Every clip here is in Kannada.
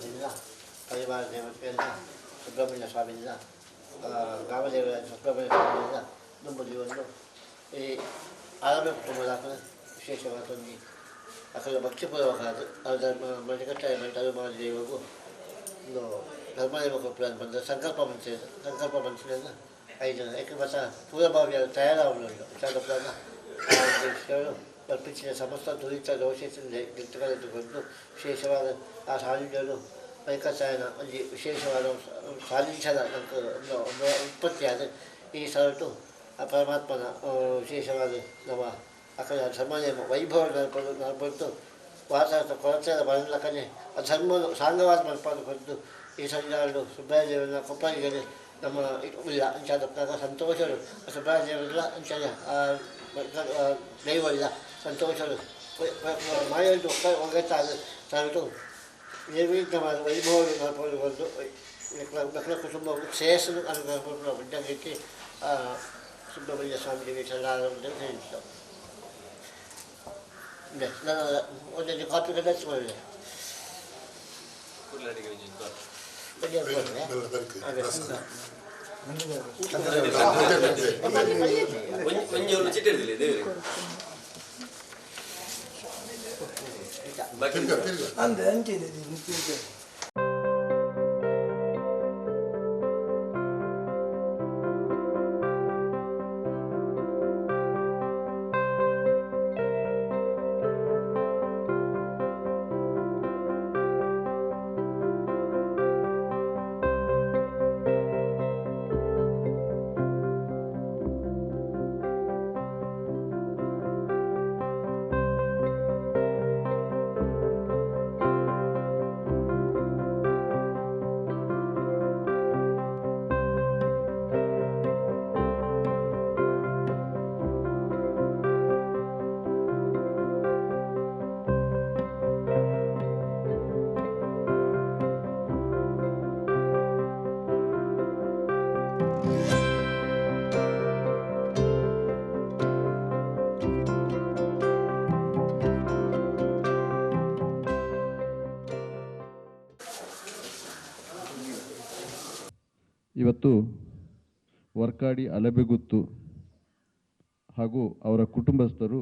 ಗಣಪತಿಯಿಂದ ಪರಿವಾರ ದೇವತೆಯಿಂದ ಸುಬ್ರಹ್ಮಣ್ಯ ಸ್ವಾಮಿಯಿಂದ ರಾಮದೇವರ ಸುಬ್ರಹ್ಮಣ್ಯ ಸ್ವಾಮಿಯಿಂದ ನಮ್ಮದು ಒಂದು ಈ ಆರನೇ ಕುಟುಂಬದ ವಿಶೇಷವಾದ ಒಂದು ಅಸಲು ಭಕ್ತಿಪೂರ್ವಕವಾದ ಮಣಿಕಟ್ಟಾಯ ಮಂಟಲು ಒಂದು ಧರ್ಮದೇವ ಕೊಪ್ಪಳನ್ನು ಬಂದ ಸಂಕಲ್ಪ ಮನಸ್ಸಿನಿಂದ 5 ಜನ ಯಾಕೆ ಮತ್ತು ಪೂರ್ವಭಾವಿಯ ತಯಾರಾಗಲು ವಿಚಾರಗಳನ್ನು ಕಲ್ಪಿಸಿದ ಸಮಸ್ತ ದುರಿತ ದೋಷದಿಂದ ಗಿಟ್ಟಗಳೆದುಕೊಂಡು ವಿಶೇಷವಾದ ಆ ಸಾನ್ನಿಧ್ಯಗಳು ಮಣಿಕಟ್ಟಾಯನ ಒಂದು ವಿಶೇಷವಾದ ಸಾನ್ನಿಧ್ಯದ ಉತ್ಪತ್ತಿಯಾದ ಈ ಸರಟು ಆ ಪರಮಾತ್ಮನ ವಿಶೇಷವಾದ ನಮ್ಮ ಅಕಲ ಧರ್ಮನೇಮ ವೈಭವ ನಡ್ಕೊಂಡು ವಾತಾವರಣ ಕೊರತೆಯ ಬರಲಕ್ಕನೆ ಆ ಧರ್ಮವನ್ನು ಸಾಂಗವಾದ ಮನಪಾಡು ಹೊರತು ಈ ಸಂಜಾಳು ಸುಬ್ಬಯ್ಯ ದೇವರನ್ನ ಕೊಪ್ಪಳಿಗೆ ನಮ್ಮ ಇಲ್ಲ ಅಂಚಾದಾಗ ಸಂತೋಷರು ಸುಬ್ಬಯ್ಯ ದೇವರಿಲ್ಲ ಅಂಚಾದ ದೈವ ಇಲ್ಲ ಸಂತೋಷರು ಮಾಯೊಂದು ಒಗ್ಗಟ್ಟಾದ ತರಟು ನಿರ್ವಿಘ್ನವಾದ ವೈಭವವನ್ನು ನಡ್ಕೊಂಡು ಬಂದು ಮಕ್ಕಳ ಕುಟುಂಬ ಶ್ರೇಯಸ್ಸನ್ನು ಅನುಗ್ರಹಪಟ್ಟು ಬಿಡ್ಡಕ್ಕೆ ಸುಬ್ರಹ್ಮಣ್ಯ ಸ್ವಾಮಿಗೆ ಶರಣಾರಂಭ ಹೇಳಿತ್ತು. ನಾನು ಒಂದೊಂದು ಕಾಪಿ ಕಟ್ಟಿ ಮಾಡಿದೆ ಇವತ್ತು ವರ್ಕಾಡಿ ಅಲಬೆಗುತ್ತು ಹಾಗೂ ಅವರ ಕುಟುಂಬಸ್ಥರು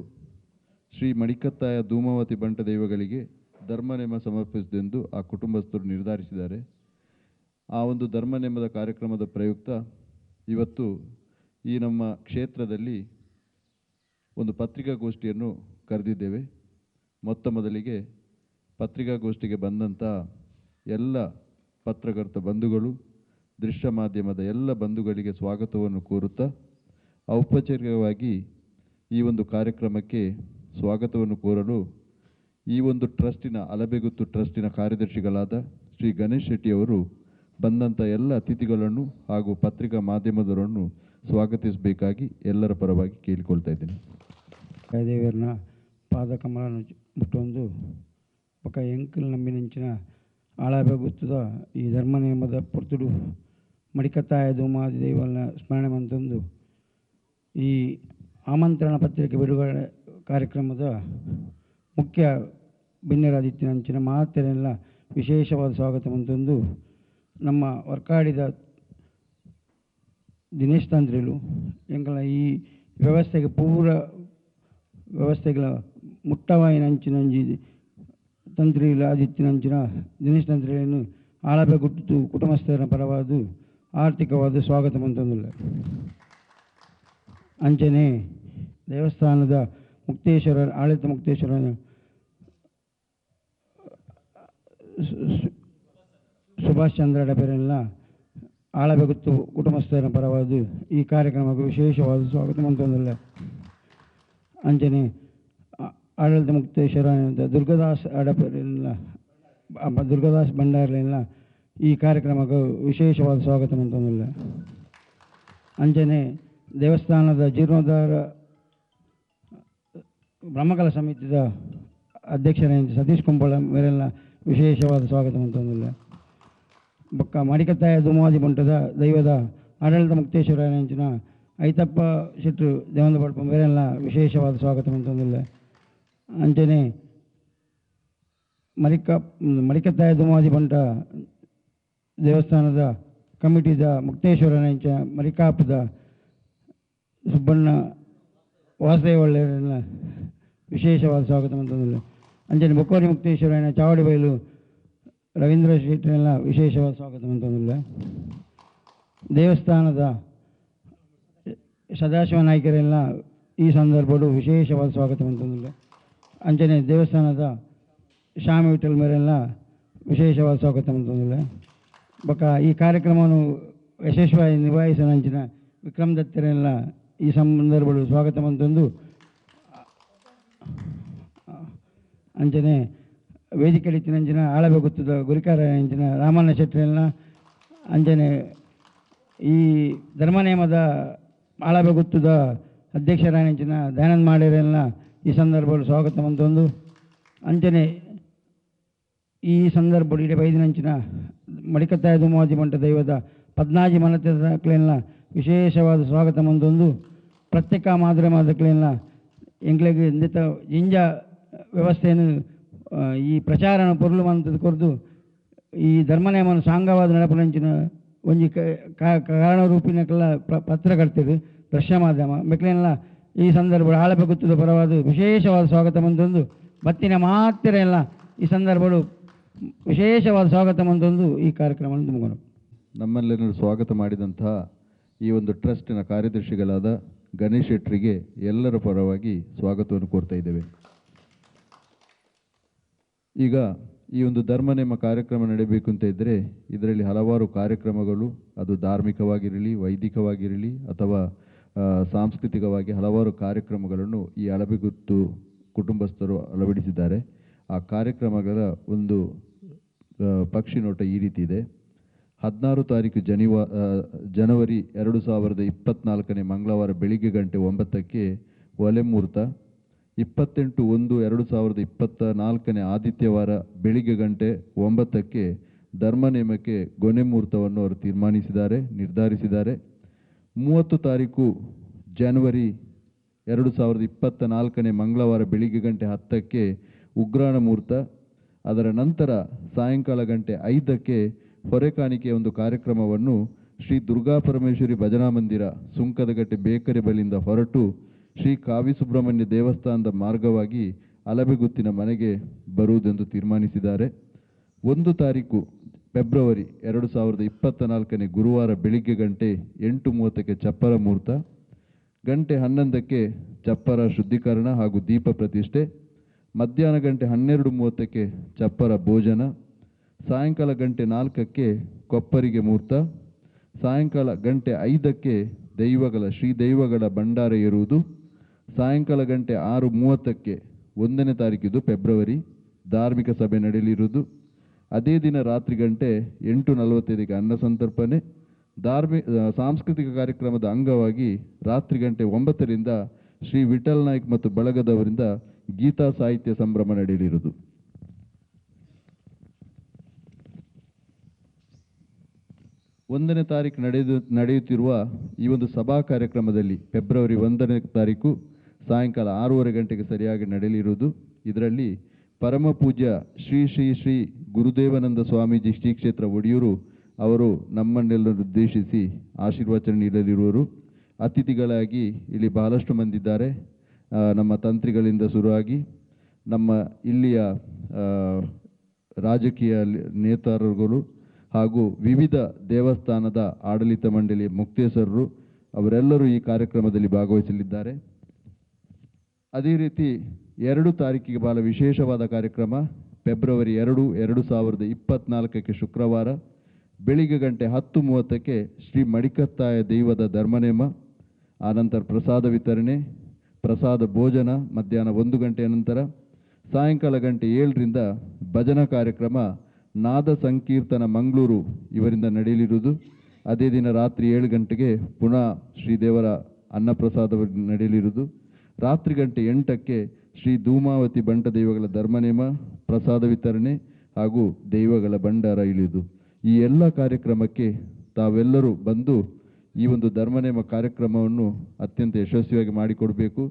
ಶ್ರೀ ಮಣಿಕತ್ತಾಯ ಧೂಮಾವತಿ ಬಂಟ ದೈವಗಳಿಗೆ ಧರ್ಮನೇಮ ಸಮರ್ಪಿಸುವುದೆಂದು ಆ ಕುಟುಂಬಸ್ಥರು ನಿರ್ಧರಿಸಿದ್ದಾರೆ. ಆ ಒಂದು ಧರ್ಮನೇಮದ ಕಾರ್ಯಕ್ರಮದ ಪ್ರಯುಕ್ತ ಇವತ್ತು ಈ ನಮ್ಮ ಕ್ಷೇತ್ರದಲ್ಲಿ ಒಂದು ಪತ್ರಿಕಾಗೋಷ್ಠಿಯನ್ನು ಕರೆದಿದ್ದೇವೆ. ಮೊದಲಿಗೆ ಪತ್ರಿಕಾಗೋಷ್ಠಿಗೆ ಬಂದಂಥ ಎಲ್ಲ ಪತ್ರಕರ್ತ ಬಂಧುಗಳು, ದೃಶ್ಯ ಮಾಧ್ಯಮದ ಎಲ್ಲ ಬಂಧುಗಳಿಗೆ ಸ್ವಾಗತವನ್ನು ಕೋರುತ್ತಾ ಔಪಚಾರಿಕವಾಗಿ ಈ ಒಂದು ಕಾರ್ಯಕ್ರಮಕ್ಕೆ ಸ್ವಾಗತವನ್ನು ಕೋರಲು ಈ ಒಂದು ಟ್ರಸ್ಟಿನ ಅಲಬೆಗುತ್ತು ಟ್ರಸ್ಟಿನ ಕಾರ್ಯದರ್ಶಿಗಳಾದ ಶ್ರೀ ಗಣೇಶ್ ಶೆಟ್ಟಿಯವರು ಬಂದಂಥ ಎಲ್ಲ ಅತಿಥಿಗಳನ್ನು ಹಾಗೂ ಪತ್ರಿಕಾ ಮಾಧ್ಯಮದವರನ್ನು ಸ್ವಾಗತಿಸಬೇಕಾಗಿ ಎಲ್ಲರ ಪರವಾಗಿ ಕೇಳಿಕೊಳ್ತಾ ಇದ್ದೇನೆ. ದೇವರನ್ನ ಪಾದಕಮಲನ್ನು ಮುಟ್ಟೊಂದು ఒక ఎంకులు నమ్మించిన ఆళాబెగుತ್ತದ ಈ ಧರ್ಮ ನೇಮದ ಪುರ್ತುಡು ಮಣಿಕತ್ತಾಯ ಧೂಮಾದಿ ದೈವನ ಸ್ಮರಣೆ ಮಂತಂದು ಈ ಆಮಂತ್ರಣ ಪತ್ರಿಕೆ ಬಿಡುಗಡೆ ಕಾರ್ಯಕ್ರಮದ ಮುಖ್ಯ ಭಿನ್ನರಾದಿತ್ಯನಂಚಿನ ಮಹಾತ್ಯರೆಲ್ಲ ವಿಶೇಷವಾದ ಸ್ವಾಗತ ಮಂತಂದು ನಮ್ಮ ವರ್ಕಾಡಿದ ದಿನೇಶ್ ತಂತ್ರಿಲು ಎಂಗಳ ಈ ವ್ಯವಸ್ಥೆಗೆ ಪೂರ ವ್ಯವಸ್ಥೆಗಳ ಮುಟ್ಟವಾಯಿನಂಚಿನಂಜಿ ತಂತ್ರಿಲ ಆದಿತ್ಯನಂಚಿನ ದಿನೇಶ್ ತಂತ್ರಿಯನ್ನು ಆಳಬೆಗುತ್ತು ಕುಟುಂಬಸ್ಥರ ಪರವಾದ ಆರ್ಥಿಕವಾದ ಸ್ವಾಗತ ಮಂತಂದಿಲ್ಲ. ಅಂಚನೆ ದೇವಸ್ಥಾನದ ಮುಕ್ತೇಶ್ವರ ಆಡಳಿತ ಮುಕ್ತೇಶ್ವರ ಸುಭಾಷ್ ಚಂದ್ರ ಡಬೇರೆಲ್ಲ ಆಳಬೆಗುತ್ತು ಕುಟುಂಬಸ್ಥರ ಪರವಾದ ಈ ಕಾರ್ಯಕ್ರಮಕ್ಕೆ ವಿಶೇಷವಾದ ಸ್ವಾಗತ ಮಂತಂದಿಲ್ಲ. ಅಂಚನೆ ಆಡಳಿತ ಮುಕ್ತೇಶ್ವರ ದುರ್ಗದಾಸ್ ಅಡಪರೆಲ್ಲ ದುರ್ಗದಾಸ್ ಭಂಡಾರಲೆಲ್ಲ ಈ ಕಾರ್ಯಕ್ರಮಕ್ಕೆ ವಿಶೇಷವಾದ ಸ್ವಾಗತ ಮಂತಂದಿಲ್ಲ. ಅಂಚನೆ ದೇವಸ್ಥಾನದ ಜೀರ್ಣೋದ್ಧಾರ ಬ್ರಹ್ಮಕಲ ಸಮಿತಿಯ ಅಧ್ಯಕ್ಷರಾದ ಸತೀಶ್ ಕುಂಬಳ ಮೇರೆಲ್ಲ ವಿಶೇಷವಾದ ಸ್ವಾಗತ ಮಂತಂದಿಲ್ಲ. ಬೊಕ್ಕ ಮಣಿಕತ್ತಾಯ ಧೂಮಾದಿ ಬಂಟದ ದೈವದ ಆಡಳಿತ ಮುಕ್ತೇಶ್ವರ ನೆಂಚಿನ ಐತಪ್ಪ ಶೆಟ್ರು ದೇವಂದ ಬಡಪ ಮೇರೆಲ್ಲ ವಿಶೇಷವಾದ ಸ್ವಾಗತ ಮಂತಂದಿಲ್ಲ. ಅಂಚನೆ ಮಡಿಕತ್ತಾಯ ದುಮಾದಿ ಬಂಟ ದೇವಸ್ಥಾನದ ಕಮಿಟಿದ ಮುಕ್ತೇಶ್ವರ ನೆಂಚ ಮರಿಕಾಪದ ಸುಬ್ಬಣ್ಣ ವಾಸುದೇವಳ್ಳೆಯರನ್ನ ವಿಶೇಷವಾದ ಸ್ವಾಗತ ಮಂತಂದಿಲ್ಲ. ಅಂಚನೆ ಬೊಕ್ಕೋರಿ ಮುಕ್ತೇಶ್ವರನ ಚಾವಡಿಬೈಲು ರವೀಂದ್ರ ಶೆಟ್ಟಿನೆಲ್ಲ ವಿಶೇಷವಾದ ಸ್ವಾಗತ ಮಂತಂದಿಲ್ಲ. ದೇವಸ್ಥಾನದ ಸದಾಶಿವ ನಾಯ್ಕರೆಲ್ಲ ಈ ಸಂದರ್ಭಗಳು ವಿಶೇಷವಾದ ಸ್ವಾಗತ ಮಂತಂದಿಲ್ಲ. ಅಂಚನೆ ದೇವಸ್ಥಾನದ ಶ್ಯಾಮ ವಿಠಲ್ ಮೇರೆಲ್ಲ ವಿಶೇಷವಾದ ಸ್ವಾಗತ ಮಂತಂದಿಲ್ಲ. ಬೊಕ್ಕ ಈ ಕಾರ್ಯಕ್ರಮವನ್ನು ಯಶಸ್ವಿಯಾಗಿ ನಿಭಾಯಿಸನಂಚಿನ ವಿಕ್ರಮ್ ದತ್ತರೆಲ್ಲ ಈ ಸಂದರ್ಭಗಳು ಸ್ವಾಗತ ಮಂತಂದು ಅಂಚನೆ ವೇದಿಕೆ ಇತ್ತಿನಂಚಿನ ಆಳವೆ ಗೊತ್ತದ ಗುರಿಕಾರ ಅಂಚಿನ ರಾಮಣ್ಣ ಶೆಟ್ಟಿರೆಲ್ಲ ಅಂಚನೆ ಈ ಧರ್ಮನೇಮದ ಆಳವೆ ಗೊತ್ತದ ಅಧ್ಯಕ್ಷರಾಯಂಚಿನ ದಯಾನಂದ್ ಮಾಡಿರೆಲ್ಲ ಈ ಸಂದರ್ಭಗಳು ಸ್ವಾಗತ ಮಂತಂದು ಅಂಚನೆ ಈ ಸಂದರ್ಭ ಇಡೀ ಬೈದಿನಂಚಿನ ಮಡಿಕತ್ತಾಯ ದುಮಾದಿ ಬಂಟ ದೈವದ 14 ಮನತೆಲ್ಲ ವಿಶೇಷವಾದ ಸ್ವಾಗತ ಮಂತಂದು ಪ್ರತ್ಯೇಕ ಮಾದಕ್ಲೆಲ್ಲ ಎಂಗ್ಲೆಗೆ ಇಂದಿತ ಇಂಜ ವ್ಯವಸ್ಥೆಯನ್ನು ಈ ಪ್ರಚಾರನ ಪೊರ್ಲು ಮಂತದ ಕೊರ್ದು ಈ ಧರ್ಮನೇಮನ ಸಾಂಗವಾದ ನಡಪನಂಚಿನ ಒಂಜಿ ಕಾರಣರೂಪಿನಕ್ಕೆಲ್ಲ ಪತ್ರ ಕಟ್ತಿರು ದೃಶ್ಯ ಮಾಧ್ಯಮ ಮೆಕ್ಲೆಲ್ಲ ಈ ಸಂದರ್ಭ ಆಳಪೆ ಗೊತ್ತದ ಪರವಾದ ವಿಶೇಷವಾದ ಸ್ವಾಗತ ಮಂತಂದು ಬತ್ತಿನ ಮಾತ್ರ ಎಲ್ಲ ಈ ಸಂದರ್ಭಗಳು ವಿಶೇಷವಾದ ಸ್ವಾಗತ ಮಂತಂದು ಈ ಕಾರ್ಯಕ್ರಮವನ್ನು ಮುಗಿಸೋಣ. ನಮ್ಮೆಲ್ಲರನ್ನು ಸ್ವಾಗತ ಮಾಡಿದಂತಹ ಈ ಒಂದು ಟ್ರಸ್ಟಿನ ಕಾರ್ಯದರ್ಶಿಗಳಾದ ಗಣೇಶ್ ಶೆಟ್ಟರಿಗೆ ಎಲ್ಲರ ಪರವಾಗಿ ಸ್ವಾಗತವನ್ನು ಕೋರ್ತಾ ಇದ್ದೇವೆ. ಈಗ ಈ ಒಂದು ಧರ್ಮನೇಮ ಕಾರ್ಯಕ್ರಮ ನಡೆಯಬೇಕು ಅಂತ ಇದ್ದರೆ ಇದರಲ್ಲಿ ಹಲವಾರು ಕಾರ್ಯಕ್ರಮಗಳು, ಅದು ಧಾರ್ಮಿಕವಾಗಿರಲಿ, ವೈದಿಕವಾಗಿರಲಿ ಅಥವಾ ಸಾಂಸ್ಕೃತಿಕವಾಗಿ ಹಲವಾರು ಕಾರ್ಯಕ್ರಮಗಳನ್ನು ಈ ಅಳಬೆಗುತ್ತು ಕುಟುಂಬಸ್ಥರು ಅಳವಡಿಸಿದ್ದಾರೆ. ಆ ಕಾರ್ಯಕ್ರಮಗಳ ಒಂದು ಪಕ್ಷಿ ನೋಟ ಈ ರೀತಿ ಇದೆ. 16 ತಾರೀಕು ಜನವರಿ 2024 ಮಂಗಳವಾರ ಬೆಳಿಗ್ಗೆ ಗಂಟೆ 9ಕ್ಕೆ ಒಲೆ ಮುಹೂರ್ತ. 28/1/2024 ಆದಿತ್ಯವಾರ ಬೆಳಿಗ್ಗೆ ಗಂಟೆ 9ಕ್ಕೆ ಧರ್ಮನೇಮಕ್ಕೆ ಗೊನೆ ಮುಹೂರ್ತವನ್ನು ಅವರು ನಿರ್ಧರಿಸಿದ್ದಾರೆ. 30 ತಾರೀಕು ಜನವರಿ 2024 ಮಂಗಳವಾರ ಬೆಳಿಗ್ಗೆ ಗಂಟೆ 10ಕ್ಕೆ ಉಗ್ರಾಣ ಮುಹೂರ್ತ. ಅದರ ನಂತರ ಸಾಯಂಕಾಲ ಗಂಟೆ 5ಕ್ಕೆ ಹೊರೆಕಾಣಿಕೆಯ ಒಂದು ಕಾರ್ಯಕ್ರಮವನ್ನು ಶ್ರೀ ದುರ್ಗಾ ಪರಮೇಶ್ವರಿ ಭಜನಾ ಮಂದಿರ ಸುಂಕದಗಟ್ಟೆ ಬೇಕರಿ ಬಳಿಯಿಂದ ಹೊರಟು ಶ್ರೀ ಕಾವಿ ಸುಬ್ರಹ್ಮಣ್ಯ ದೇವಸ್ಥಾನದ ಮಾರ್ಗವಾಗಿ ಅಲಬೆಗುತ್ತಿನ ಮನೆಗೆ ಬರುವುದೆಂದು ತೀರ್ಮಾನಿಸಿದ್ದಾರೆ. 1 ತಾರೀಕು ಫೆಬ್ರವರಿ 2024 ಗುರುವಾರ ಬೆಳಿಗ್ಗೆ ಗಂಟೆ 8:30ಕ್ಕೆ ಚಪ್ಪರ ಮುಹೂರ್ತ. ಗಂಟೆ 11ಕ್ಕೆ ಚಪ್ಪರ ಶುದ್ಧೀಕರಣ ಹಾಗೂ ದೀಪ ಪ್ರತಿಷ್ಠೆ. ಮಧ್ಯಾಹ್ನ ಗಂಟೆ 12:30ಕ್ಕೆ ಚಪ್ಪರ ಭೋಜನ. ಸಾಯಂಕಾಲ ಗಂಟೆ 4ಕ್ಕೆ ಕೊಪ್ಪರಿಗೆ ಮುಹೂರ್ತ. ಸಾಯಂಕಾಲ ಗಂಟೆ 5ಕ್ಕೆ ಶ್ರೀ ದೈವಗಳ ಭಂಡಾರ ಏರುವುದು. ಸಾಯಂಕಾಲ ಗಂಟೆ 6:30ಕ್ಕೆ 1ನೇ ತಾರೀಕಿದು ಫೆಬ್ರವರಿ ಧಾರ್ಮಿಕ ಸಭೆ ನಡೆಯಲಿರುವುದು. ಅದೇ ದಿನ ರಾತ್ರಿ ಗಂಟೆ 8:45ಕ್ಕೆ ಅನ್ನ ಸಂತರ್ಪಣೆ. ಸಾಂಸ್ಕೃತಿಕ ಕಾರ್ಯಕ್ರಮದ ಅಂಗವಾಗಿ ರಾತ್ರಿ ಗಂಟೆ 9ರಿಂದ ಶ್ರೀ ವಿಠಲ್ ನಾಯ್ಕ್ ಮತ್ತು ಬಳಗದವರಿಂದ ಗೀತಾ ಸಾಹಿತ್ಯ ಸಂಭ್ರಮ ನಡೆಯಲಿರುವುದು. ಒಂದನೇ ತಾರೀಕು ನಡೆಯುತ್ತಿರುವ ಈ ಒಂದು ಸಭಾ ಕಾರ್ಯಕ್ರಮದಲ್ಲಿ ಫೆಬ್ರವರಿ 1ನೇ ತಾರೀಕು ಸಾಯಂಕಾಲ 6:30 ಗಂಟೆಗೆ ಸರಿಯಾಗಿ ನಡೆಯಲಿರುವುದು. ಇದರಲ್ಲಿ ಪರಮ ಪೂಜ್ಯ ಶ್ರೀ ಶ್ರೀ ಶ್ರೀ ಗುರುದೇವಾನಂದ ಸ್ವಾಮೀಜಿ ಶ್ರೀ ಕ್ಷೇತ್ರ ಒಡಿಯೂರು ಅವರು ನಮ್ಮನ್ನೆಲ್ಲರೂ ಉದ್ದೇಶಿಸಿ ಆಶೀರ್ವಚನ ನೀಡಲಿರುವರು. ಅತಿಥಿಗಳಾಗಿ ಇಲ್ಲಿ ಬಹಳಷ್ಟು ಮಂದಿ ಇದ್ದಾರೆ. ನಮ್ಮ ತಂತ್ರಿಗಳಿಂದ ಶುರುವಾಗಿ ನಮ್ಮ ಇಲ್ಲಿಯ ರಾಜಕೀಯ ನೇತಾರರುಗಳು ಹಾಗೂ ವಿವಿಧ ದೇವಸ್ಥಾನದ ಆಡಳಿತ ಮಂಡಳಿಯ ಮುಕ್ತೇಸರರು ಅವರೆಲ್ಲರೂ ಈ ಕಾರ್ಯಕ್ರಮದಲ್ಲಿ ಭಾಗವಹಿಸಲಿದ್ದಾರೆ. ಅದೇ ರೀತಿ 2 ತಾರೀಕಿಗೆ ಬಹಳ ವಿಶೇಷವಾದ ಕಾರ್ಯಕ್ರಮ. ಫೆಬ್ರವರಿ 2, 2024 ಶುಕ್ರವಾರ ಬೆಳಿಗ್ಗೆ ಗಂಟೆ 10:30ಕ್ಕೆ ಶ್ರೀ ಮಡಿಕತ್ತಾಯ ದೈವದ ಧರ್ಮನೇಮ. ಆನಂತರ ಪ್ರಸಾದ ವಿತರಣೆ, ಪ್ರಸಾದ ಭೋಜನ ಮಧ್ಯಾಹ್ನ 1 ಗಂಟೆಯ ನಂತರ. ಸಾಯಂಕಾಲ ಗಂಟೆ 7ರಿಂದ ಭಜನಾ ಕಾರ್ಯಕ್ರಮ ನಾದ ಸಂಕೀರ್ತನ ಮಂಗಳೂರು ಇವರಿಂದ ನಡೆಯಲಿರುವುದು. ಅದೇ ದಿನ ರಾತ್ರಿ 7 ಗಂಟೆಗೆ ಪುನಃ ಶ್ರೀದೇವರ ಅನ್ನಪ್ರಸಾದ ನಡೆಯಲಿರುವುದು. ರಾತ್ರಿ ಗಂಟೆ 8ಕ್ಕೆ ಶ್ರೀ ಧೂಮಾವತಿ ಬಂಟ ದೈವಗಳ ಧರ್ಮನೇಮ, ಪ್ರಸಾದ ವಿತರಣೆ ಹಾಗೂ ದೈವಗಳ ಭಂಡಾರ ಇಳಿಯುವುದು. ಈ ಎಲ್ಲ ಕಾರ್ಯಕ್ರಮಕ್ಕೆ ತಾವೆಲ್ಲರೂ ಬಂದು ಈ ಒಂದು ಧರ್ಮನೇಮ ಕಾರ್ಯಕ್ರಮವನ್ನು ಅತ್ಯಂತ ಯಶಸ್ವಿಯಾಗಿ ಮಾಡಿಕೊಡಬೇಕು.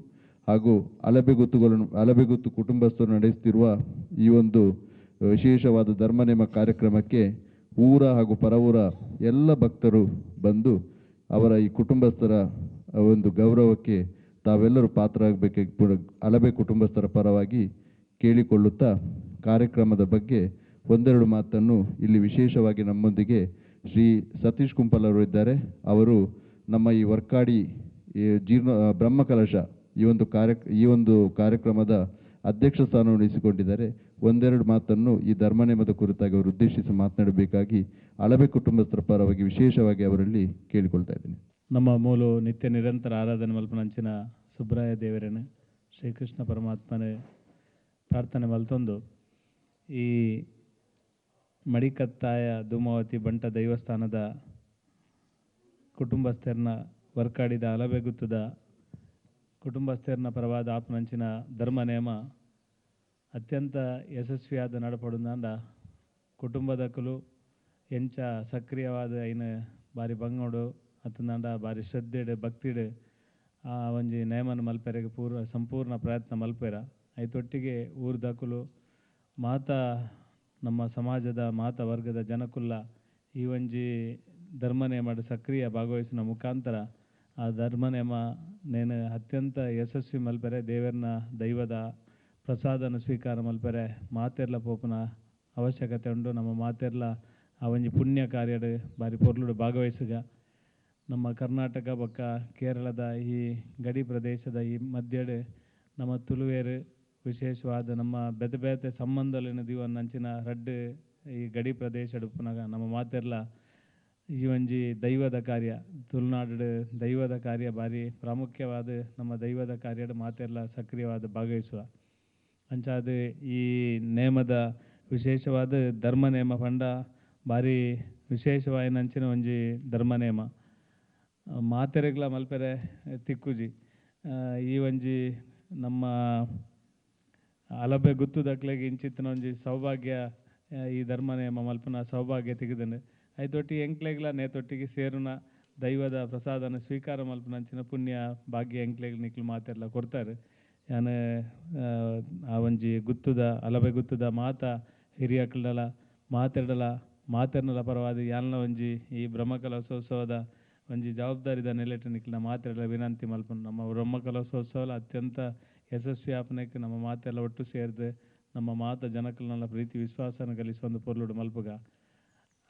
ಹಾಗೂ ಅಲಬೆಗುತ್ತು ಕುಟುಂಬಸ್ಥರು ನಡೆಸುತ್ತಿರುವ ಈ ಒಂದು ವಿಶೇಷವಾದ ಧರ್ಮನೇಮ ಕಾರ್ಯಕ್ರಮಕ್ಕೆ ಊರ ಹಾಗೂ ಪರವೂರ ಎಲ್ಲ ಭಕ್ತರು ಬಂದು ಅವರ ಈ ಕುಟುಂಬಸ್ಥರ ಒಂದು ಗೌರವಕ್ಕೆ ತಾವೆಲ್ಲರೂ ಪಾತ್ರರಾಗಬೇಕಾಗಿ ಅಲಬೆ ಕುಟುಂಬಸ್ಥರ ಪರವಾಗಿ ಕೇಳಿಕೊಳ್ಳುತ್ತಾ ಕಾರ್ಯಕ್ರಮದ ಬಗ್ಗೆ ಒಂದೆರಡು ಮಾತನ್ನು ಇಲ್ಲಿ ವಿಶೇಷವಾಗಿ ನಮ್ಮೊಂದಿಗೆ ಶ್ರೀ ಸತೀಶ್ ಕುಂಪಲ್ ಅವರು ಇದ್ದಾರೆ. ಅವರು ನಮ್ಮ ಈ ವರ್ಕಾಡಿ ಬ್ರಹ್ಮಕಲಶ ಈ ಒಂದು ಕಾರ್ಯಕ್ರಮದ ಅಧ್ಯಕ್ಷ ಸ್ಥಾನವನ್ನು ವಹಿಸಿಕೊಂಡಿದ್ದಾರೆ. ಒಂದೆರಡು ಮಾತನ್ನು ಈ ಧರ್ಮನೇಮದ ಕುರಿತಾಗಿ ಅವರು ಉದ್ದೇಶಿಸಿ ಮಾತನಾಡಬೇಕಾಗಿ ಅಲಬೆ ಕುಟುಂಬಸ್ಥರ ಪರವಾಗಿ ವಿಶೇಷವಾಗಿ ಅವರಲ್ಲಿ ಕೇಳಿಕೊಳ್ತಾ ಇದ್ದೀನಿ. ನಮ್ಮ ಮೂಲು ನಿತ್ಯ ನಿರಂತರ ಆರಾಧನೆ ಮಲ್ಪನಂಚಿನ ಸುಬ್ರಾಯ ದೇವರೇನು ಶ್ರೀಕೃಷ್ಣ ಪರಮಾತ್ಮನೇ ಪ್ರಾರ್ಥನೆ ಮಲ್ತೊಂದು ಈ ಮಡಿಕತ್ತಾಯ ಧೂಮಾವತಿ ಬಂಟ ದೈವಸ್ಥಾನದ ಕುಟುಂಬಸ್ಥರನ್ನ ವರ್ಕಾಡಿದ ಅಲಬೆ ಗುತ್ತದ ಕುಟುಂಬಸ್ಥರನ್ನ ಪರವಾದ ಆಪನಂಚಿನ ಧರ್ಮನೇಮ ಅತ್ಯಂತ ಯಶಸ್ವಿಯಾದ ನಡಪಡುಂದ ಕುಟುಂಬದಕ್ಕಲು ಎಂಚ ಸಕ್ರಿಯವಾದ ಐನ ಬಾರಿ ಬಂಗೋಡು ಅತ್ತಂದಾಂಡ ಬಾರಿ ಶ್ರದ್ಧೆಡು ಭಕ್ತಿಡು ಆ ಒಂಜಿ ನೇಮನ ಮಲ್ಪೆರೆಗೆ ಸಂಪೂರ್ಣ ಪ್ರಯತ್ನ ಮಲ್ಪೆರ ಐತೊಟ್ಟಿಗೆ ಊರ್ದಕ್ಕಲು ಮಾತಾ ನಮ್ಮ ಸಮಾಜದ ಮಾತಾ ವರ್ಗದ ಜನಕುಲ್ಲ ಈ ಒಂಜಿ ಧರ್ಮನೇಮದ ಸಕ್ರಿಯ ಭಾಗವಹಿಸಿನ ಮುಖಾಂತರ ಆ ಧರ್ಮನೇಮ ನೇನು ಅತ್ಯಂತ ಯಶಸ್ವಿ ಮಲ್ಪೆರೆ ದೇವರನ ದೈವದ ಪ್ರಸಾದನ ಸ್ವೀಕಾರ ಮಲ್ಪೆರೆ ಮಾತೆರ್ಲ ಪೋಪನ ಅವಶ್ಯಕತೆ ಉಂಟು. ನಮ್ಮ ಮಾತೆರ್ಲ ಆ ಒಂಜಿ ಪುಣ್ಯ ಕಾರ್ಯಡ್ ಬಾರಿ ಪೊರ್ಲುಡು ಭಾಗವಹಿಸಿಗ ನಮ್ಮ ಕರ್ನಾಟಕ ಬೊಕ್ಕ ಕೇರಳದ ಈ ಗಡಿ ಪ್ರದೇಶದ ಈ ಮಧ್ಯಡ್ ನಮ್ಮ ತುಳುವೇರು ವಿಶೇಷವಾದ ನಮ್ಮ ಬೇತೆ ಬೇತೆ ಸಂಬಂಧಲಿನ ದಿವನ್ನಂಚಿನ ರಡ್ಡು ಈ ಗಡಿ ಪ್ರದೇಶ ಉಪ್ಪುನಾಗ ನಮ್ಮ ಮಾತೆರ್ಲ ಈ ಒಂಜಿ ದೈವದ ಕಾರ್ಯ ತುಳುನಾಡು ದೈವದ ಕಾರ್ಯ ಭಾರಿ ಪ್ರಾಮುಖ್ಯವಾದ ನಮ್ಮ ದೈವದ ಕಾರ್ಯದ ಮಾತೆರ್ಲ ಸಕ್ರಿಯವಾದ ಭಾಗವಹಿಸುವ ಅಂಚಾದ ಈ ನೇಮದ ವಿಶೇಷವಾದ ಧರ್ಮನೇಮ ಪಂಡ ಭಾರಿ ವಿಶೇಷವಾದ ನಂಚಿನ ಒಂಜಿ ಧರ್ಮನೇಮ ಮಾತೆರೆಗ್ಲ ಮಲ್ಪೆರೆ ತಿಕ್ಕುಜಿ ಈ ಒಂಜಿ ನಮ್ಮ ಅಲಬೆ ಗುತ್ತುದಕ್ಲೆಗೆ ಇಂಚಿತ್ತಿನ ಒಂಜಿ ಸೌಭಾಗ್ಯ ಈ ಧರ್ಮನೇಮ ಮಲ್ಪನ ಸೌಭಾಗ್ಯ ತೆಗೆದನು ಐತೊಟ್ಟಿಗೆ ಎಂಕ್ಲೆಗ್ಲ ನೇತೊಟ್ಟಿಗೆ ಸೇರುನ ದೈವದ ಪ್ರಸಾದನ ಸ್ವೀಕಾರ ಮಲ್ಪನಂಚಿನ ಪುಣ್ಯ ಭಾಗ್ಯ ಎಂಕ್ಲೆಗ್ಲ ನಿಕ್ಲು ಮಾತೆರ್ಲ ಕೊಡ್ತಾರೆ. ಯಾನು ಆ ಒಂಜಿ ಗುತ್ತುದ ಅಲಬೆ ಗುತ್ತುದ ಹಿರಿಯಕ್ಕಳಲ ಮಾತೆರ್ನಲ ಪರವಾದ ಯಾಲ್ನ ಒಂಜಿ ಈ ಬ್ರಹ್ಮಕಲಶೋತ್ಸವದ ಒಂಜಿ ಜವಾಬ್ದಾರಿದ ನೆಲೆಟ ನಿಕ್ಲಿನ ಮಾತೆರ್ಲ ವಿನಂತಿ ಮಲ್ಪನು. ನಮ್ಮ ಬ್ರಹ್ಮಕಲಶೋತ್ಸವ ಅತ್ಯಂತ ಯಶಸ್ವಿ ಆಪನಕ್ಕೆ ನಮ್ಮ ಮಾತೆಲ್ಲ ಒಟ್ಟು ಸೇರಿದು ನಮ್ಮ ಮಾತ ಜನಕಲ್ನೆಲ್ಲ ಪ್ರೀತಿ ವಿಶ್ವಾಸನ ಗಳಿಸುವಂದು ಪೊರ್ಲುಡು ಮಲ್ಪುಗ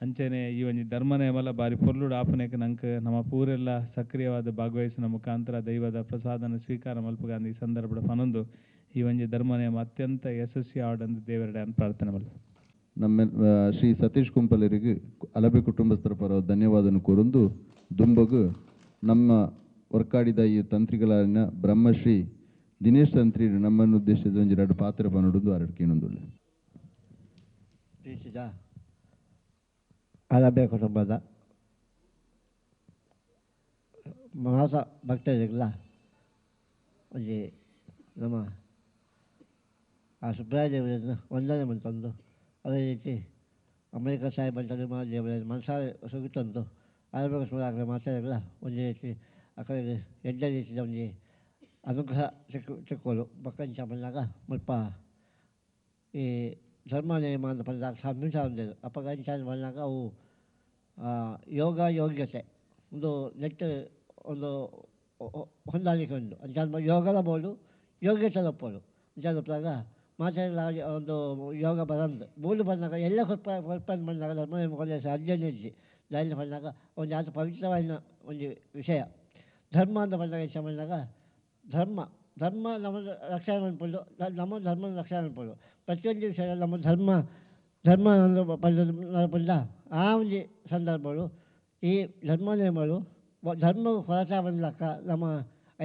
ಅಂಚೆನೆ ಈ ಒಂಜಿ ಧರ್ಮನೇಮಲ ಬಾರಿ ಪೊರ್ಲುಡು ಆಪನಕ್ಕೆ ನಂಗೆ ನಮ್ಮ ಪೂರೆಲ್ಲ ಸಕ್ರಿಯವಾದ ಭಾಗವಹಿಸಿನ ಮುಖಾಂತರ ದೈವದ ಪ್ರಸಾದನ ಸ್ವೀಕಾರ ಮಲ್ಪುಗ ಅಂದ ಈ ಸಂದರ್ಭದ ಪನೊಂದು ಈ ಒಂಜಿ ಧರ್ಮನೇಮ ಅತ್ಯಂತ ಯಶಸ್ವಿ ಆವಡಂದು ದೇವರಡೆ ಅಂತ ಪ್ರಾರ್ಥನೆ ಮಲ್ಪು. ನಮ್ಮ ಶ್ರೀ ಸತೀಶ್ ಕುಂಪಲರಿಗೆ ಅಲಬೆ ಕುಟುಂಬಸ್ಥರ ಪರ ಧನ್ಯವಾದನು ಕೋರೊಂದು ದುಂಬಗು ನಮ್ಮ ವರ್ಕಾಡಿದ ಈ ತಂತ್ರಿಗಳನ್ನ ಬ್ರಹ್ಮಶ್ರೀ ದಿನೇಶ್ ತಂತ್ರಿ ನಮ್ಮನ್ನು ಉದ್ದೇಶಿಸಿದ ಒಂಜಿ ಎರಡು ಪಾತ್ರ ಪನೊಡುದು ಅರಡ್ಕೇನೊಂದುಲ್ಲೆ. ಅಲಬೆ ಕುಟುಂಬದ ಮಾಸ ಭಕ್ತರಿಗೆಲ್ಲ ಒಂಜಿ ನಮ್ಮ ಆ ಸುಬ್ರಾಯ ದೇವರನ್ನು ವಂದನೆ ಮಾಡ್ತಂದು ಅದೇ ರೀತಿ ಅಮೆರಿಕ ಸಾಹೇಬ್ ಅಂತ ದೇವರ ಮನಸಾರೆ ಸುಗಿತಂದು ಅಲಬೆ ಕುಟುಂಬದ ಮಾತಾಡಲ್ಲ ಒಂದೇ ರೀತಿ ಆ ಕಡೆಗೆ ಎಡ್ಡ ರೀತಿಯ ಒಂಜಿ ಅನುಗ್ರಹ ಚಿಕ್ಕೋಲು ಬಕ್ಕಂಚ ಬಂದಾಗ ಮುಲ್ಪ ಈ ಧರ್ಮ ನೇಮ ಅಂತ ಬಂದಾಗ ಸಂಹಿತ ಒಂದೇದು ಅಪಗಂಚ ಬಂದಾಗ ಅವು ಯೋಗ್ಯತೆ ಒಂದು ನೆಟ್ಟು ಒಂದು ಹೊಂದಾಣಿಕೆ ಉಂಟು ಅಂಚ ಯೋಗದ ಬೋಡು ಯೋಗ್ಯತೆ ಒಪ್ಪೋದು ಅಂಚಾಗ ಮಾತಾಡಲ ಒಂದು ಯೋಗ ಬರಂದು ಮೂಲು ಬಂದಾಗ ಎಲ್ಲ ಕೊಲ್ಪಂದು ಬಂದಾಗ ಧರ್ಮ ನೇಮ ಕೊಲೆ ಸಾಧ್ಯನೇ ಇದ್ದಿ ದಾರಿಲಿ ಬಂದಾಗ ಒಂದು ಅದು ಪವಿತ್ರವಾದ ಒಂದು ವಿಷಯ ಧರ್ಮ ಅಂತ ಬಂದಾಗ ಹೆಚ್ಚು ಬಂದಾಗ ಧರ್ಮ ನಮ್ಮ ರಕ್ಷಣೆ ಮಾಡ್ಬೋದು ನಮ್ಮ ಧರ್ಮದ ರಕ್ಷಣೆ ಮಾಡ್ಬೋದು ಪ್ರತಿಯೊಂದು ವಿಷಯ ನಮ್ಮ ಧರ್ಮ ಬಂದ ಆ ಒಂದು ಸಂದರ್ಭಗಳು ಈ ಧರ್ಮನೇಮಗಳು ಧರ್ಮ ಕೊರತೆ ಬಂದಕ್ಕ ನಮ್ಮ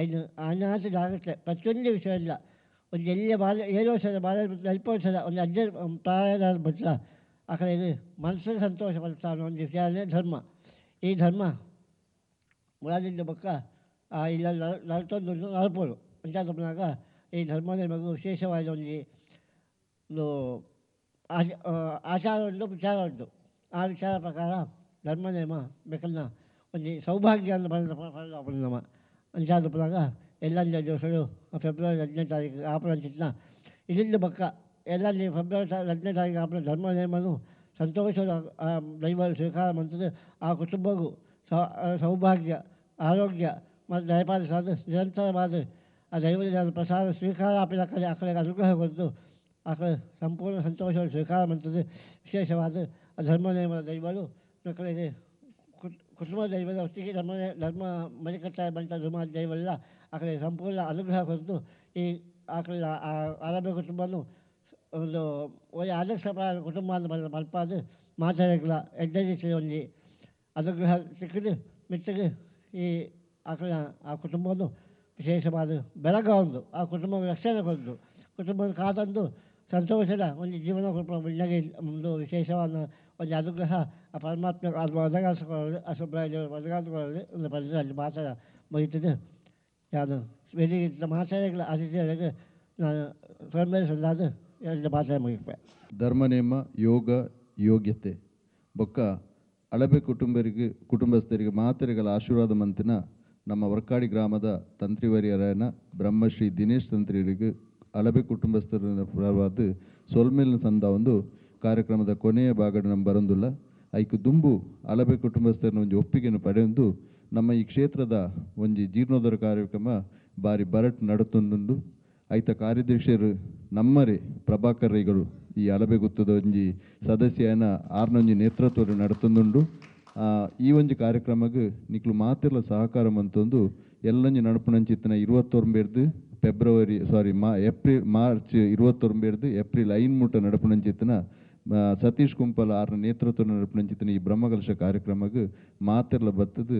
ಐದು ಅನಾಥದ ಆಗುತ್ತೆ ಪ್ರತಿಯೊಂದು ವಿಷಯ ಇಲ್ಲ ಒಂದು ಎಲ್ಲಿ ಬಾಲ್ಯ 7 ವರ್ಷದ ಬಾಲ್ಯ 20 ವರ್ಷದ ಒಂದು 10 ಪ್ರಾಯದ ಬಚ್ಚ ಆ ಕಡೆ ಮನಸ್ಸಿಗೆ ಸಂತೋಷ ಪಡ್ತಾ ಅನ್ನೋ ಒಂದು ವಿಷಯನೇ ಧರ್ಮ. ಈ ಧರ್ಮ ಮುಳದಿಂದ ಬಕ್ಕ ಇಲ್ಲ ನಲ್ತೊಂದು ನಲ್ಪೋದು ಅಂತ ಬಂದಾಗ ಈ ಧರ್ಮನೇಮಗೂ ವಿಶೇಷವಾದ ಒಂದು ಆಚಾರ ಉಂಟು ವಿಚಾರ ಉಂಟು. ಆ ವಿಚಾರ ಪ್ರಕಾರ ಧರ್ಮನೇಮ ಬೇಕನ್ನ ಒಂದು ಸೌಭಾಗ್ಯ ಅಂತ ಬಂದ ನಮ್ಮ ಅಂಚಾದ ಬಂದಾಗ ಎಲ್ಲ ದಿವಸಗಳು ಫೆಬ್ರವರಿ 15 ತಾರೀಕು ಆಪರಂಚಿನ ಇದರಿಂದ ಬಕ್ಕ ಎಲ್ಲ ನೀವು ಫೆಬ್ರವರಿ 2ನೇ ತಾರೀಕು आपल्या ಧರ್ಮ ನೇಮನು ಸಂತೋಷದ ದೈವ ಸ್ವೀಕಾರ ಮಾಡ್ತದೆ. ಆ ಕುಟುಂಬಕ್ಕೂ ಸೌಭಾಗ್ಯ, ಆರೋಗ್ಯ ಮತ್ತು ದಯಪಾದ ಸಾಧು ನಿರಂತರವಾದ ಆ ದೈವದ ಪ್ರಸಾದ ಸ್ವೀಕಾರ आपल्या ಆಕಡೆ ಅನುಗ್ರಹ ಕೊಟ್ಟು ಆಕಡೆ ಸಂಪೂರ್ಣ ಸಂತೋಷವನ್ನು ಸ್ವೀಕಾರ ಮಾಡ್ತದೆ. ವಿಶೇಷವಾದ ಧರ್ಮ ನೇಮದ ದೈವಗಳು ಕಡೆಗೆ ಕುಟುಂಬ ದೈವದ ಒಟ್ಟಿಗೆ ಧರ್ಮ ಮರಿಕಟ್ಟಾಯ ಬಂಟ ಧರ್ಮ ದೈವಲ್ಲ ಆ ಕಡೆ ಸಂಪೂರ್ಣ ಅನುಗ್ರಹ ಕೊಟ್ಟು ಈ ಆ ಕಡೆ ಅರಬ್ಬ ಕುಟುಂಬವನ್ನು ಒಂದು ಒಳ್ಳೆ ಆದರ್ಶಪ್ರಾಯ ಕುಟುಂಬ ಅಂತ ಮಲ್ಪಾದು ಮಾತಾಡಗಳ ಎಡ್ಡದಿಸಿ ಒಂದು ಅನುಗ್ರಹ ಸಿಕ್ಕಿದ್ದು ಮಿಟ್ಟಿಗೆ ಈ ಆ ಕಡೆ ಆ ಕುಟುಂಬವನ್ನು ವಿಶೇಷವಾದ ಬೆಳಗಾವೊಂದು ಆ ಕುಟುಂಬ ರಕ್ಷಣೆ ಕೊಟ್ಟು ಕುಟುಂಬದ ಕಾದಂದು ಸಂತೋಷದ ಒಂದು ಜೀವನ ಒಳ್ಳೆಗೆ ಒಂದು ವಿಶೇಷವಾದ ಒಂದು ಅನುಗ್ರಹ ಆ ಪರಮಾತ್ಮ ಅದು ಒದಗಿಸಿಕೊಳ್ಳಲು ಅಶುಭ್ರಾಯ ಒದಗಿಸಿಕೊಳ್ಳಲು ಒಂದು ಪರಿಸರ ಅಲ್ಲಿ ಮಾತಾಡ ಮುಗಿತದೆ. ಯಾವುದು ವೇದಿಕೆ ಮಾತಾಡಗಳ ಅತಿಥಿಗಳಿಗೆ ನಾನು ಸೊಂದಾದ ಎರಡು ಮಾತಾಡ ಮುಗಿಪೆ. ಧರ್ಮನೇಮ ಯೋಗ ಯೋಗ್ಯತೆ ಬೊಕ್ಕ ಅಳಬೆ ಕುಟುಂಬಸ್ಥರಿಗೆ ಮಾತೆರೆಗಳ ಆಶೀರ್ವಾದ ಮಂತಿನ ನಮ್ಮ ವರ್ಕಾಡಿ ಗ್ರಾಮದ ತಂತ್ರಿವರಿಯರಾಯನ ಬ್ರಹ್ಮಶ್ರೀ ದಿನೇಶ್ ತಂತ್ರಿಯರಿಗೆ ಅಳಬೆ ಕುಟುಂಬಸ್ಥರ ಪರವಾದ ಸೊಲ್ಮೇಲಿನ ಸಂದ ಒಂದು ಕಾರ್ಯಕ್ರಮದ ಕೊನೆಯ ಭಾಗದ ನಮ್ಮ ಬರೋದಿಲ್ಲ. ಐಕು ದುಂಬು ಅಳಬೆ ಕುಟುಂಬಸ್ಥರನ್ನ ಒಂದು ಒಪ್ಪಿಗೆಯನ್ನು ಪಡೆಯೊಂದು ನಮ್ಮ ಈ ಕ್ಷೇತ್ರದ ಒಂದು ಜೀರ್ಣೋದ್ಧಾರ ಕಾರ್ಯಕ್ರಮ ಬಾರಿ ಬರಟ್ ನಡುತ್ತೊಂದು ಐತ ಕಾರ್ಯದರ್ಶಿಯರು ನಮ್ಮರೇ ಪ್ರಭಾಕರ್ ರೈಗಳು ಈ ಅಳಬೆ ಗುತ್ತದ ಒಂಜಿ ಸದಸ್ಯನ ಆರ್ನೊಂಜಿ ನೇತೃತ್ವ ನಡುತ್ತೊಂದುಂಡು. ಈ ಒಂಜಿ ಕಾರ್ಯಕ್ರಮಕ್ಕೆ ನಿಕ್ಲು ಮಾತೆಲ್ಲ ಸಹಕಾರ ಮಂತೊಂದು ಎಲ್ಲಂಜಿ ನಡಪುನಂಚಿತ್ತಿನ 29 ಫೆಬ್ರವರಿ ಮಾರ್ಚ್ 29 ಏಪ್ರಿಲ್ 5 ಮುಟ್ಟ ನಡಪುನಂಚಿತ್ತಿನ ಸತೀಶ್ ಕುಂಪಲ ಆರ್ನ ನೇತೃತ್ವ ನಡಪುನಂಚಿತ್ತಿನ ಈ ಬ್ರಹ್ಮಕಲಶ ಕಾರ್ಯಕ್ರಮಕ್ಕೆ ಮಾತೆಲ್ಲ ಬತ್ತದು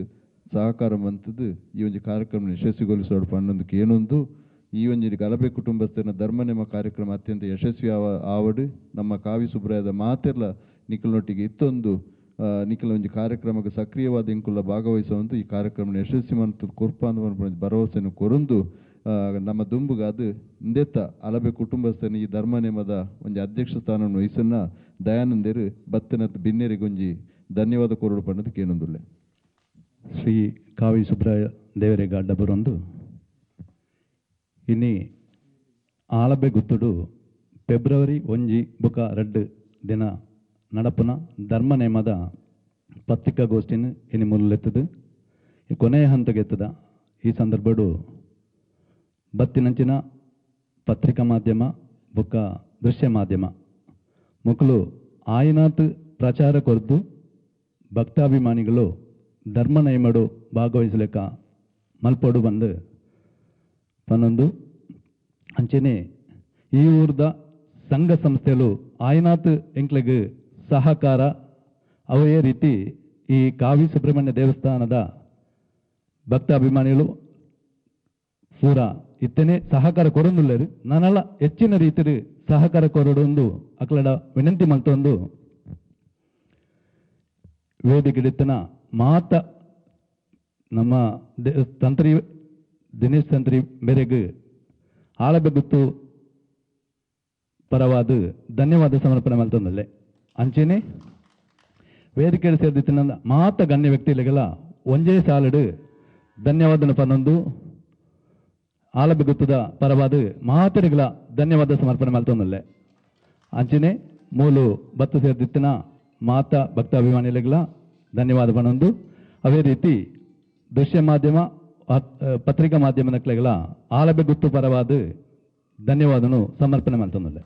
ಸಹಕಾರ ಮಂತದ್ದು ಈ ಒಂಜಿ ಕಾರ್ಯಕ್ರಮ ಯಶಸ್ವಿಗೊಳಿಸೋಡು ಪನ್ನೊಂದಕ್ಕೆ ಏನೊಂದು ಈ ಒಂಜಿ ಗಲಭೆ ಕುಟುಂಬಸ್ಥನ ಧರ್ಮನೇಮ ಕಾರ್ಯಕ್ರಮ ಅತ್ಯಂತ ಯಶಸ್ವಿ ಆವಡು. ನಮ್ಮ ಕಾವಿ ಸುಬ್ರಾಯದ ಮಾತೆಲ್ಲ ನಿಖಲ್ನೊಟ್ಟಿಗೆ ಇತ್ತೊಂದು ನಿಖಲ ಒಂಜಿ ಕಾರ್ಯಕ್ರಮಕ್ಕೆ ಸಕ್ರಿಯವಾದ ಇಂಕುಲ್ಲ ಭಾಗವಹಿಸುವಂತ ಈ ಕಾರ್ಯಕ್ರಮ ಯಶಸ್ವಿ ಮಂತು ಕೊರ್ಪಾಂದ ಭರವಸೆಯನ್ನು ಕೊರೊಂದು ನಮ್ಮ ದುಂಬುಗಾದು ಇಂದೆತ್ತ ಅಳಬೆ ಕುಟುಂಬಸ್ಥನ ಈ ಧರ್ಮನೇಮದ ಒಂಜಿ ಅಧ್ಯಕ್ಷ ಸ್ಥಾನವನ್ನು ವಹಿಸನ್ನ ದಯಾನಂದರು ಬತ್ತನತ್ ಬಿನ್ನೆರಿಗೊಂಜಿ ಧನ್ಯವಾದ ಕೊರಡು ಪಣ್ಣದಕ್ಕೆ ಏನೊಂದುಲ್ಲೆ. ಶ್ರೀ ಕಾವಿ ಸುಬ್ರಾಯ ದೇವರಿಗೆ ಅಡ್ಡ ಬರೊಂದು ಇನ್ನಿ ಆಳಬೆ ಗುತ್ತುಡು ಫೆಬ್ರವರಿ 1 ಬುಕ 2 ದಿನ ನಡಪುನ ಧರ್ಮ ನೇಮದ ಪತ್ರಿಕಾಗೋಷ್ಠಿನ ಇನ್ನು ಮುಲ್ಲೆತ್ತದು ಈ ಕೊನೆಯ ಹಂತಕ್ಕೆ ಎತ್ತದ ಈ ಸಂದರ್ಭಡು ಬತ್ತಿನಂಚಿನ ಪತ್ರಿಕಾ ಮಾಧ್ಯಮ ಬುಕ್ಕ ದೃಶ್ಯ ಮಾಧ್ಯಮ ಮುಕ್ಲು ಆಯ್ನಾತ್ ಪ್ರಚಾರ ಕೊರ್ದು ಭಕ್ತಾಭಿಮಾನಿಗಳು ಧರ್ಮ ನೇಮಡು ಭಾಗವಹಿಸಲಿಕ್ಕ ಮಲ್ಪಡು ಬಂದು ಪನ್ನೊಂದು ಅಂಚೆನೆ ಈ ಊರ್ದ ಸಂಘ ಸಂಸ್ಥೆಗಳು ಆಯ್ನಾತ್ ಎಂಕ್ಲೆಗ್ ಸಹಕಾರ ಅವೇ ರೀತಿ ಈ ಕಾವಿ ಸುಬ್ರಹ್ಮಣ್ಯ ದೇವಸ್ಥಾನದ ಭಕ್ತಾಭಿಮಾನಿಗಳು ಪೂರ ಇತ್ತನೆ ಸಹಕಾರ ಕೊರೊಂದುಳ್ಳರು ನಾನೆಲ್ಲ ಹೆಚ್ಚಿನ ರೀತಿಯಲ್ಲಿ ಸಹಕಾರ ಕೊರಡೊಂದು ಅಕ್ಲಡ ವಿನಂತಿ ಮಲ್ತೊಂದು ವೇದಿಕೆಡಿತ್ತನ ಮಾತ ನಮ್ಮ ತಂತ್ರಿ ದಿನೇಶ್ ತಂತ್ರಿ ಮೇರೆಗೆ ಆಳಬೆ ಗುತ್ತು ಪರವಾದ ಧನ್ಯವಾದ ಸಮರ್ಪಣೆ ಮಲ್ತೊಂದಲ್ಲೇ ಅಂಚೆನೆ ವೇದಿಕೆಯಲ್ಲಿ ಸೇರಿದಿತ್ತಿನ ಮಾತ ಗಣ್ಯ ವ್ಯಕ್ತಿಗಳಿಗೆಲ್ಲ ಒಂಜೇ ಸಾಲಡು ಧನ್ಯವಾದನ ಪನ್ನೊಂದು ಆಳಬೆ ಗುತ್ತದ ಪರವಾದ ಮಾತರಿಗಳ ಧನ್ಯವಾದ ಸಮರ್ಪಣೆ ಮಲ್ತೊಂದಲ್ಲೇ ಅಂಚೆನೆ ಮೂಲು ಬತ್ತು ಸೇರಿದಿತ್ತಿನ ಮಾತ ಭಕ್ತಾಭಿಮಾನಿಗಳಿಗೆಲ್ಲ ಧನ್ಯವಾದ ಪನ್ನೊಂದು ಅವೇ ರೀತಿ ದೃಶ್ಯ ಮಾಧ್ಯಮ ಪತ್ರಿಕಾ ಮಾಧ್ಯಮ ನಕ್ಲೆಗಳ ಆಳಬೆ ಗುತ್ತು ಪರವಾದ ಧನ್ಯವಾದನು ಸಮರ್ಪಣೆ ಮಲ್ತೊಂದಲ್ಲೇ.